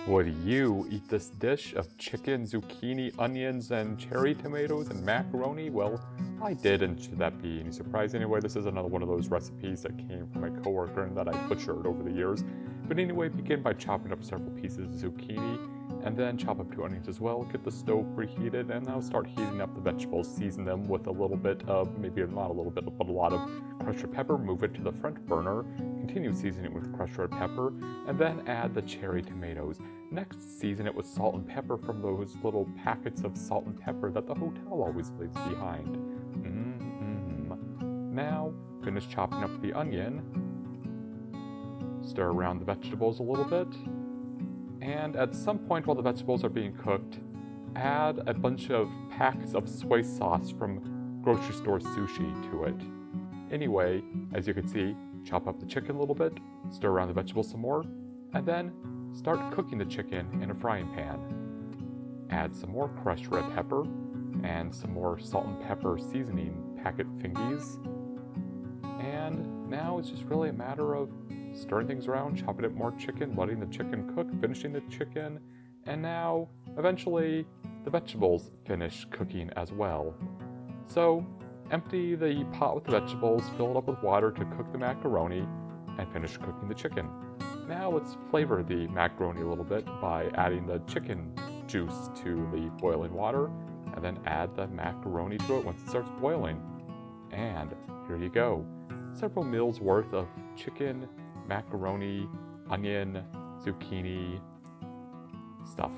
Would you eat this dish of chicken, zucchini, onions, and cherry tomatoes and macaroni? Well, I did, and should that be any surprise anyway? This is another one of those recipes that came from a coworker and that I butchered over the years. But anyway, begin by chopping up several pieces of zucchini, and then chop up 2 onions as well. Get the stove preheated, and now start heating up the vegetables. Season them with a little bit of, maybe not a little bit, but a lot of crushed red pepper. Move it to the front burner. Continue seasoning it with crushed red pepper, and then add the cherry tomatoes. Next, season it with salt and pepper from those little packets of salt and pepper that the hotel always leaves behind. Now, finish chopping up the onion. Stir around the vegetables a little bit. And at some point while the vegetables are being cooked, add a bunch of packs of soy sauce from grocery store sushi to it. Anyway, as you can see, chop up the chicken a little bit, stir around the vegetables some more, and then start cooking the chicken in a frying pan. Add some more crushed red pepper and some more salt and pepper seasoning packet thingies. And now it's just really a matter of stirring things around, chopping up more chicken, letting the chicken cook, finishing the chicken, and now, eventually, the vegetables finish cooking as well. So, empty the pot with the vegetables, fill it up with water to cook the macaroni, and finish cooking the chicken. Now let's flavor the macaroni a little bit by adding the chicken juice to the boiling water, and then add the macaroni to it once it starts boiling. And here you go. Several meals worth of chicken, macaroni, onion, zucchini stuff.